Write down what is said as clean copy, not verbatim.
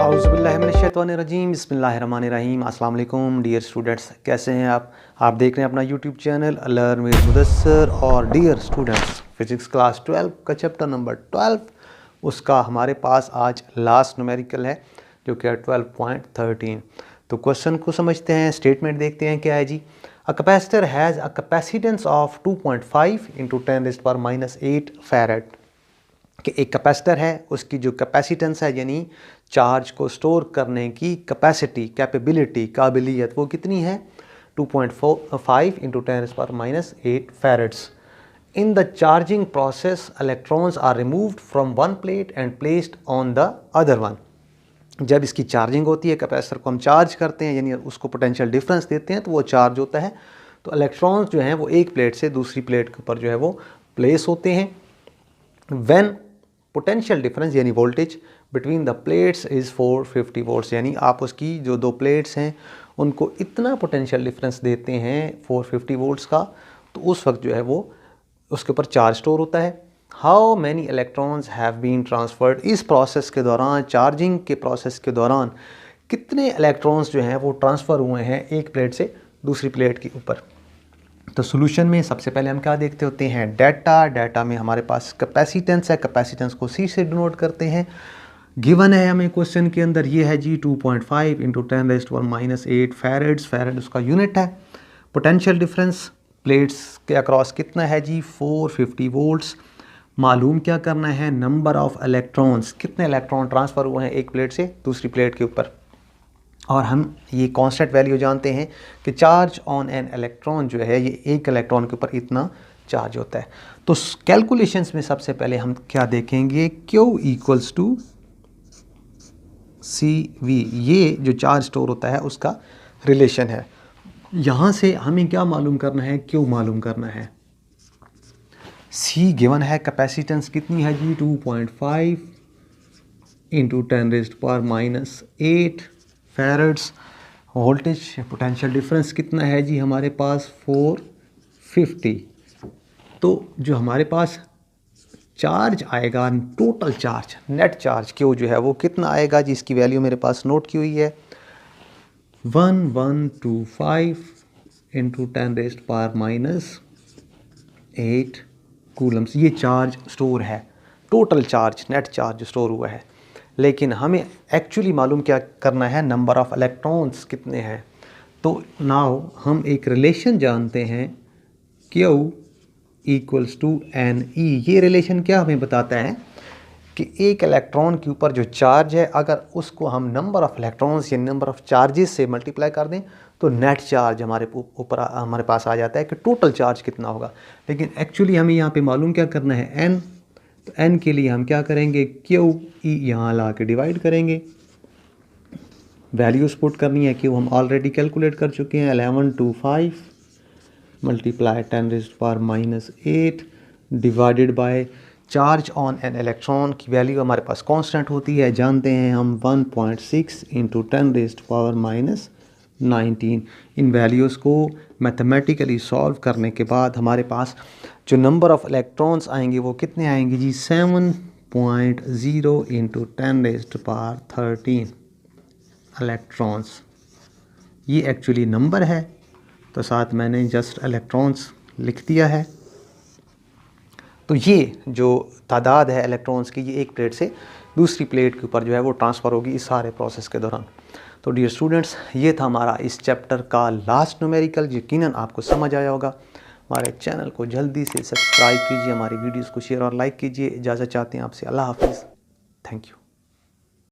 औज़ुबिल्लाहिमिनश्शैतानिर्रजीम बिस्मिल्लाहिर्रहमानिर्रहीम। अस्सलाम वालेकुम डियर स्टूडेंट्स, कैसे हैं आप देख रहे हैं अपना YouTube channel learn with Mudassar. और डियर स्टूडेंट्स, फिज़िक्स क्लास 12 का चैप्टर नंबर 12 उसका हमारे पास आज लास्ट न्यूमेरिकल है जो कि है 12.13। तो क्वेश्चन को समझते हैं, स्टेटमेंट देखते हैं क्या है जी। A capacitor has a capacitance of 2.5 into 10⁻⁸ farad. कि एक कैपेसिटर है, उसकी जो कैपेसिटेंस है यानी चार्ज को स्टोर करने की कैपेसिटी, कैपेबिलिटी, काबिलियत, वो कितनी है 2.5 into 10⁻⁸ farads. In the charging process electrons are removed from one plate and placed on the other one. जब इसकी चार्जिंग होती है, कैपेसिटर को हम चार्ज करते हैं यानी उसको पोटेंशियल डिफरेंस देते हैं तो वो चार्ज होता है। तो इलेक्ट्रॉन्स जो हैं वो एक प्लेट से दूसरी प्लेट के ऊपर जो है वो प्लेस होते हैं। व्हेन पोटेंशियल डिफरेंस यानी voltage between the plates is 450 volts, यानी आप उसकी जो दो प्लेट्स हैं उनको इतना पोटेंशियल डिफरेंस देते हैं 450 वोल्ट्स का, तो उस वक्त जो है वो उसके ऊपर चार्ज स्टोर होता है। How many electrons have been transferred, इस प्रोसेस के दौरान, चार्जिंग के प्रोसेस के दौरान कितने इलेक्ट्रॉन्स जो हैं वो ट्रांसफ़र हुए हैं एक प्लेट से दूसरी प्लेट के ऊपर। तो सोल्यूशन में सबसे पहले हम क्या देखते होते हैं, डाटा में हमारे पास कैपेसिटेंस है, कैपेसिटेंस को सी से डिनोट करते हैं। गिवन है हमें क्वेश्चन के अंदर ये है जी 2.5 इंटू 10⁻⁸ फैरेड्स, फैरेड उसका यूनिट है। पोटेंशियल डिफरेंस प्लेट्स के अक्रॉस कितना है जी 450 वोल्ट्स। मालूम क्या करना है, नंबर ऑफ इलेक्ट्रॉन्स, कितने इलेक्ट्रॉन ट्रांसफ़र हुए हैं एक प्लेट से दूसरी प्लेट के ऊपर। और हम ये कांस्टेंट वैल्यू जानते हैं कि चार्ज ऑन एन इलेक्ट्रॉन जो है ये एक इलेक्ट्रॉन के ऊपर इतना चार्ज होता है। तो कैलकुलेशंस में सबसे पहले हम क्या देखेंगे, Q इक्वल्स टू CV, ये जो चार्ज स्टोर होता है उसका रिलेशन है। यहाँ से हमें क्या मालूम करना है, Q मालूम करना है। C गिवन है, कैपेसिटेंस कितनी है जी 2.5 इंटू 10⁻⁸ फैरेड्स। वोल्टेज पोटेंशियल डिफरेंस कितना है जी हमारे पास 450। तो जो हमारे पास चार्ज आएगा, total charge, net charge Q जो है वो कितना आएगा जी, इसकी वैल्यू मेरे पास नोट की हुई है 1125 इंटू 10⁻⁸ कूलम्स। ये चार्ज स्टोर है, total charge, net charge store हुआ है। लेकिन हमें एक्चुअली मालूम क्या करना है, नंबर ऑफ़ इलेक्ट्रॉन्स कितने हैं। तो नाउ हम एक रिलेशन जानते हैं Q इक्वल्स टू NE। ये रिलेशन क्या हमें बताता है कि एक इलेक्ट्रॉन के ऊपर जो चार्ज है, अगर उसको हम नंबर ऑफ़ इलेक्ट्रॉन्स या नंबर ऑफ़ चार्जेस से मल्टीप्लाई कर दें तो नेट चार्ज हमारे ऊपर हमारे पास आ जाता है कि टोटल चार्ज कितना होगा। लेकिन एक्चुअली हमें यहाँ पे मालूम क्या करना है, N। तो N के लिए हम क्या करेंगे, QE यहाँ ला के डिवाइड करेंगे, वैल्यूज़ पुट करनी है। Q हम ऑलरेडी कैलकुलेट कर चुके हैं, 1125 multiply 10⁻⁸ divided by charge on an electron की वैल्यू हमारे पास कांस्टेंट होती है, जानते हैं हम 1.6 इंटू 10⁻⁹। इन वैल्यूज़ को मैथमेटिकली सॉल्व करने के बाद हमारे पास जो नंबर ऑफ़ इलेक्ट्रॉन्स आएंगे वो कितने आएंगे जी 7.0 इंटू 10⁻13 इलेक्ट्रॉन्स। ये एक्चुअली नंबर है, तो साथ मैंने जस्ट इलेक्ट्रॉन्स लिख दिया है। तो ये जो तादाद है इलेक्ट्रॉन्स की, ये एक प्लेट से दूसरी प्लेट के ऊपर जो है वो ट्रांसफ़र होगी इस सारे प्रोसेस के दौरान। तो डियर स्टूडेंट्स, ये था हमारा इस चैप्टर का लास्ट न्यूमेरिकल। यकीनन आपको समझ आया होगा। हमारे चैनल को जल्दी से सब्सक्राइब कीजिए, हमारी वीडियोस को शेयर और लाइक कीजिए। इजाज़त चाहते हैं आपसे, अल्लाह हाफिज़, थैंक यू।